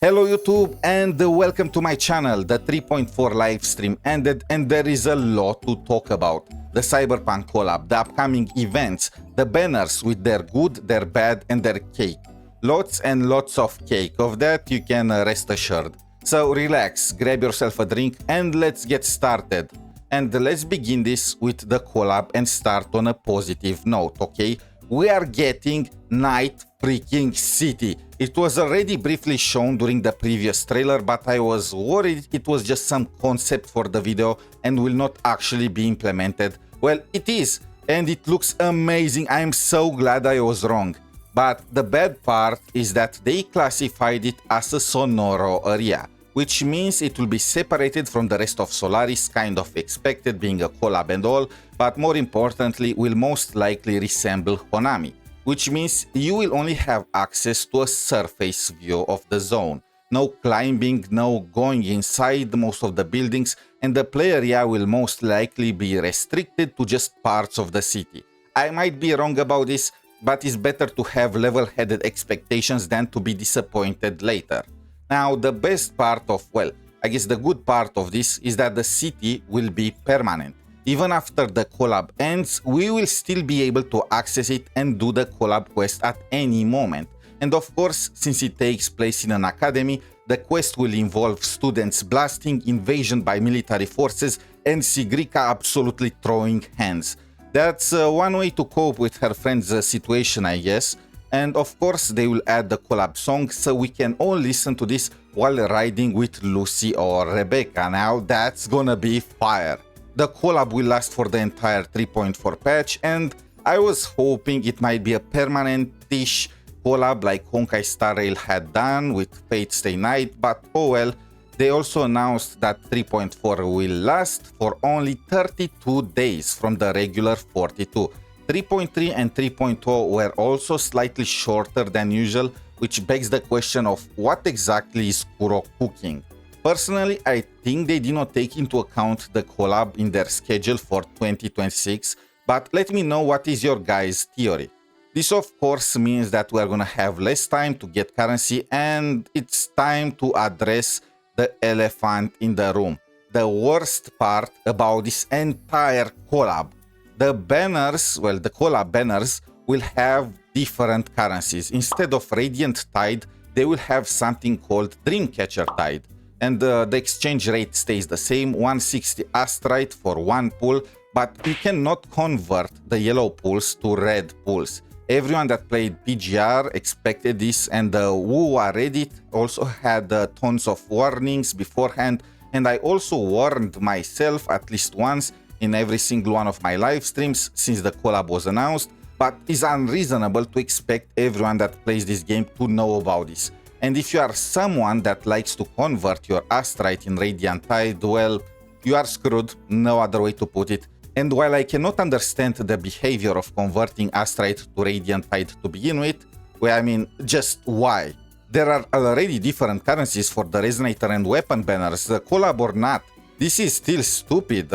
Hello YouTube and welcome to my channel. The 3.4 live stream ended and there is a lot to talk about. The Cyberpunk Collab, the upcoming events, the banners with their good, their bad and their cake. Lots and lots of cake. Of that you can rest assured. So relax, grab yourself a drink and let's get started. And let's begin this with the collab and start on a positive note, okay? We are getting Night Freaking City. It was already briefly shown during the previous trailer, but I was worried it was just some concept for the video and will not actually be implemented. Well, it is, and it looks amazing. I am so glad I was wrong. But the bad part is that they classified it as a Sonoro area, which means it will be separated from the rest of Solaris, kind of expected being a collab and all, but more importantly will most likely resemble Honami, which means you will only have access to a surface view of the zone. No climbing, no going inside most of the buildings, and the play area will most likely be restricted to just parts of the city. I might be wrong about this, but it's better to have level-headed expectations than to be disappointed later. Now, the best part of, well, I guess the good part of this is that the city will be permanent. Even after the collab ends, we will still be able to access it and do the collab quest at any moment. And of course, since it takes place in an academy, the quest will involve students blasting, invasion by military forces, and 𝗖cie𝗽𝗆𝗆𝗵𝘁 absolutely throwing hands. That's one way to cope with her friend's situation, I guess. And of course, they will add the collab song so we can all listen to this while riding with Lucy or Rebecca. Now that's gonna be fire. The collab will last for the entire 3.4 patch, and I was hoping it might be a permanent-ish collab like Honkai Star Rail had done with Fate Stay Night, but oh well. They also announced that 3.4 will last for only 32 days from the regular 42. 3.3 and 3.0 were also slightly shorter than usual, which begs the question of what exactly is Kuro cooking. Personally, I think they did not take into account the collab in their schedule for 2026, but let me know what is your guys' theory. This of course means that we are gonna have less time to get currency, and it's time to address the elephant in the room. The worst part about this entire collab. The banners, well, the collab banners will have different currencies. Instead of Radiant Tide, they will have something called Dreamcatcher Tide. And the exchange rate stays the same, 160 Astrite for one pool, but you cannot convert the yellow pools to red pools. Everyone that played PGR expected this, and the Wuwa Reddit also had tons of warnings beforehand, and I also warned myself at least once in every single one of my live streams since the collab was announced, but it's unreasonable to expect everyone that plays this game to know about this. And if you are someone that likes to convert your Astrite in Radiant Tide, well, you are screwed, no other way to put it. And while I cannot understand the behavior of converting Astrite to Radiant Tide to begin with, well, I mean, just why? There are already different currencies for the Resonator and Weapon banners, the collab or not. This is still stupid.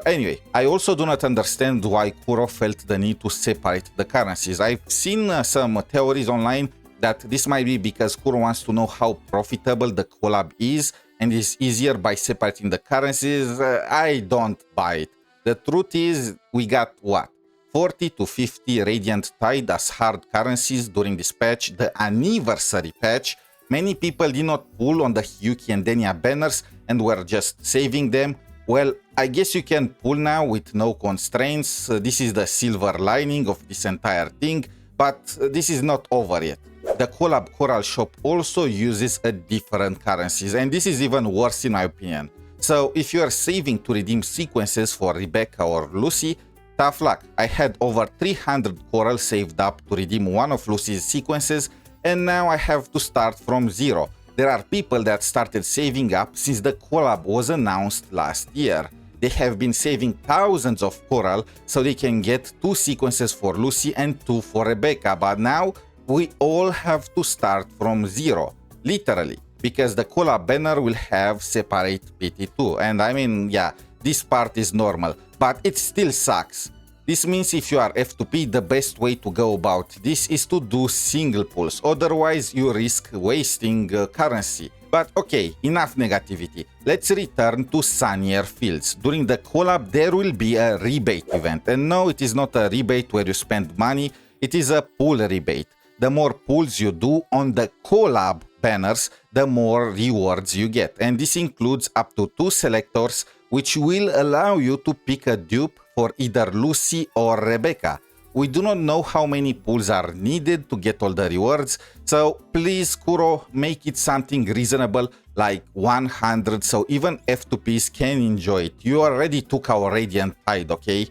Anyway, I also do not understand why Kuro felt the need to separate the currencies. I've seen some theories online that this might be because Kuro wants to know how profitable the collab is and is easier by separating the currencies. I don't buy it. The truth is, we got what? 40 to 50 Radiant Tide as hard currencies during this patch, the anniversary patch. Many people did not pull on the 𝗖cie and thing.A banners and were just saving them. Well, I guess you can pull now with no constraints. This is the silver lining of this entire thing, but this is not over yet. The collab Coral shop also uses a different currencies, and this is even worse in my opinion. So if you are saving to redeem sequences for Rebecca or Lucy, tough luck. I had over 300 coral saved up to redeem one of Lucy's sequences, and now I have to start from zero. There are people that started saving up since the collab was announced last year. They have been saving thousands of coral so they can get 2 sequences for Lucy and 2 for Rebecca, but now we all have to start from zero, literally, because the collab banner will have separate PT2. And I mean, yeah, this part is normal, but it still sucks. This means if you are F2P, the best way to go about this is to do single pulls, otherwise you risk wasting currency. But okay, enough negativity. Let's return to sunnier fields. During the collab there will be a rebate event, and no, it is not a rebate where you spend money, it is a pull rebate. The more pulls you do on the collab banners, the more rewards you get, and this includes up to 2 selectors, which will allow you to pick a dupe for either Lucy or Rebecca. We do not know how many pulls are needed to get all the rewards, so please Kuro, make it something reasonable like 100 so even F2Ps can enjoy it. You already took our Radiant Tide, okay?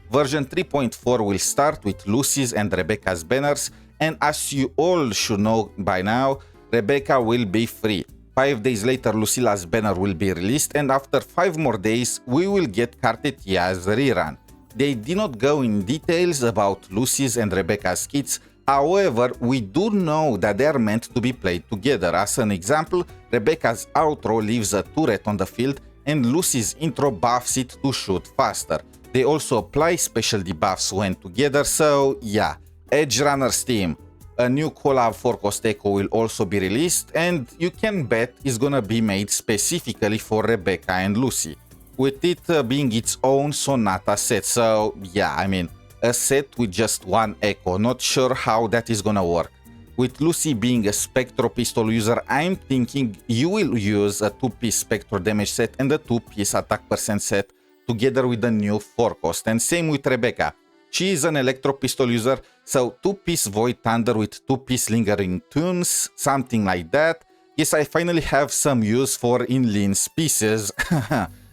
Version 3.4 will start with Lucy's and Rebecca's banners, and as you all should know by now, Rebecca will be free. 5 days later, Lucilla's banner will be released, and after 5 more days, we will get Cartethia's rerun. They did not go in details about Lucy's and Rebecca's kits, however, we do know that they are meant to be played together. As an example, Rebecca's outro leaves a turret on the field, and Lucy's intro buffs it to shoot faster. They also apply special debuffs when together, so yeah. Edge Runner's team. A new collab for Costeco will also be released, and you can bet it's gonna be made specifically for Rebecca and Lucy, with it being its own Sonata set. So yeah, I mean, a set with just one echo. Not sure how that is gonna work. With Lucy being a Spectro pistol user, I'm thinking you will use a 2-piece Spectro damage set and a 2-piece attack percent set together with the new 4-cost, and same with Rebecca. She is an Electro pistol user, so 2-piece Void Thunder with 2-piece Lingering Tunes, something like that. Yes, I finally have some use for Inlin's pieces,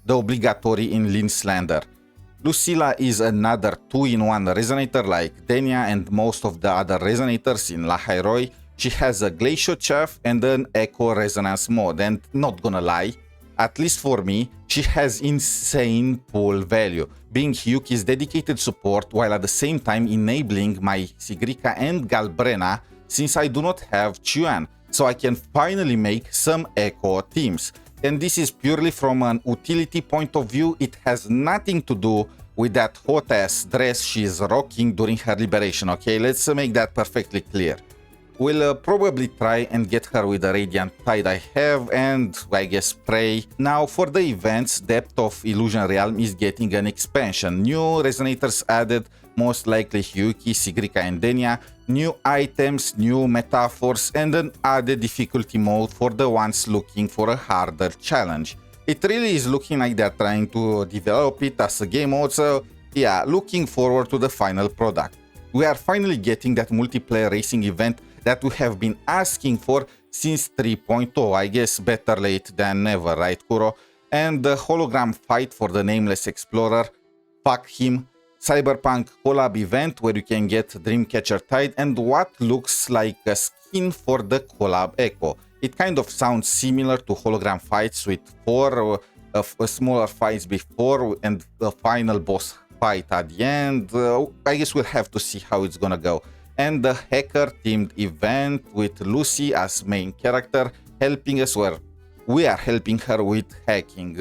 the obligatory Inlin Slander. Lucilla is another 2-in-1 resonator like Denia and most of the other resonators in Lahairoi. She has a Glacial Chaff and an Echo Resonance mode, and not gonna lie, at least for me, she has insane pull value, being Hyuki's dedicated support while at the same time enabling my Sigrica and Galbrena, since I do not have Chuan, so I can finally make some Echo teams. And this is purely from an utility point of view. It has nothing to do with that hot-ass dress she is rocking during her liberation, okay? Let's make that perfectly clear. We'll probably try and get her with the Radiant Tide I have, and I guess pray. Now for the events, Depth of Illusion Realm is getting an expansion. New resonators added, most likely Hyuki, Sigrica and Denia, new items, new metaphors, and an added difficulty mode for the ones looking for a harder challenge. It really is looking like they're trying to develop it as a game mode, so yeah, looking forward to the final product. We are finally getting that multiplayer racing event that we have been asking for since 3.0, I guess better late than never, right Kuro? And the hologram fight for the Nameless Explorer, fuck him, Cyberpunk Collab event where you can get Dreamcatcher Tide, and what looks like a skin for the Collab Echo. It kind of sounds similar to hologram fights with 4 smaller fights before and the final boss fight at the end. I guess we'll have to see how it's gonna go. And the hacker themed event with Lucy as main character helping us, where we are helping her with hacking.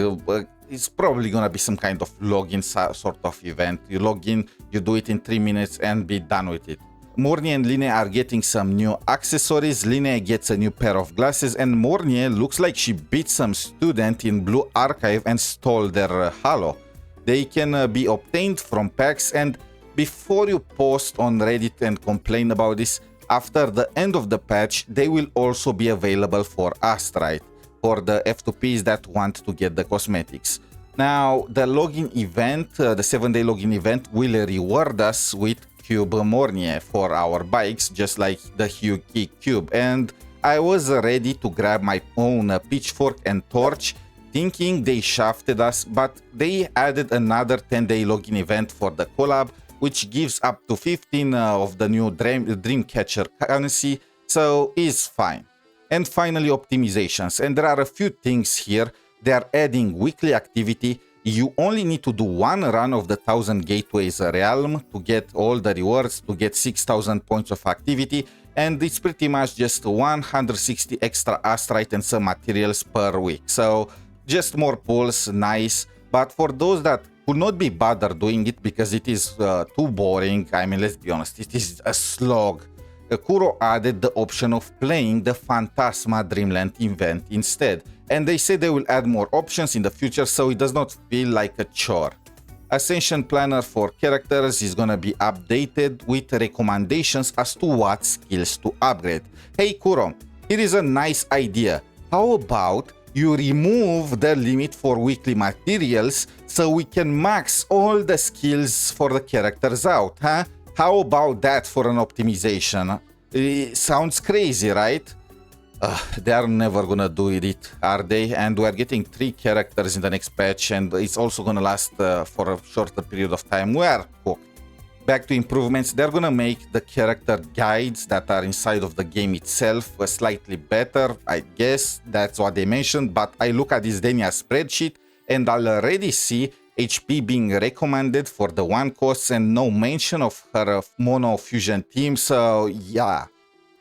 It's probably gonna be some kind of login sort of event. You log in, you do it in 3 minutes and be done with it. Mornie and Line are getting some new accessories. Line gets a new pair of glasses, and Mornie looks like she beat some student in Blue Archive and stole their halo. They can be obtained from packs, and before you post on Reddit and complain about this, after the end of the patch, they will also be available for Astrite, for the F2Ps that want to get the cosmetics. Now, the login event, the 7-day login event, will reward us with Cube Mornie for our bikes, just like the Hyuki Cube. And I was ready to grab my own pitchfork and torch, thinking they shafted us, but they added another 10-day login event for the collab, which gives up to 15 of the new Dreamcatcher currency, so is fine. And finally, optimizations, and there are a few things here. They are adding weekly activity. You only need to do one run of the 1000 Gateways realm to get all the rewards, to get 6000 points of activity, and it's pretty much just 160 extra astrite and some materials per week. So just more pulls, nice. But for those that could not be bothered doing it because it is too boring. I mean, let's be honest, it is a slog. Kuro added the option of playing the Phantasma Dreamland event instead, and they say they will add more options in the future so it does not feel like a chore. Ascension Planner for characters is gonna be updated with recommendations as to what skills to upgrade. Hey Kuro, here is a nice idea. How about you remove the limit for weekly materials so we can max all the skills for the characters out, huh? How about that for an optimization? It sounds crazy, right? They are never gonna do it, are they? And we're getting 3 characters in the next patch, and it's also gonna last for a shorter period of time. We are cooked. Back to improvements, they're gonna make the character guides that are inside of the game itself slightly better. I guess that's what they mentioned, but I look at this 𝗍_nia spreadsheet and I'll already see HP being recommended for the 1 costs and no mention of her mono fusion team, so yeah.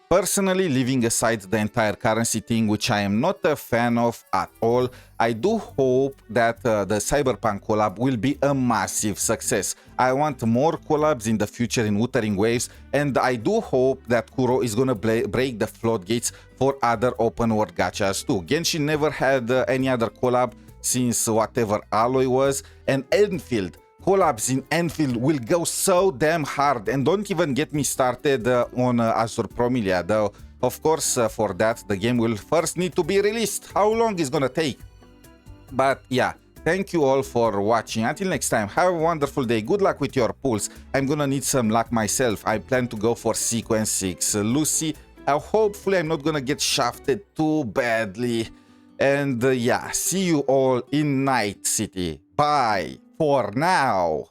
Personally, leaving aside the entire currency thing, which I am not a fan of at all, I do hope that the Cyberpunk collab will be a massive success. I want more collabs in the future in Wuthering Waves, and I do hope that Kuro is gonna break the floodgates for other open world gachas too. Genshin never had any other collab since whatever Alloy was, and Enfield. Collabs in Enfield will go so damn hard, and don't even get me started on Azure Promilia, though of course for that the game will first need to be released. How long is gonna take? But yeah, thank you all for watching. Until next time, have a wonderful day. Good luck with your pulls. I'm gonna need some luck myself. I plan to go for sequence 6. Lucy, hopefully I'm not gonna get shafted too badly. And yeah, see you all in Night City. Bye for now.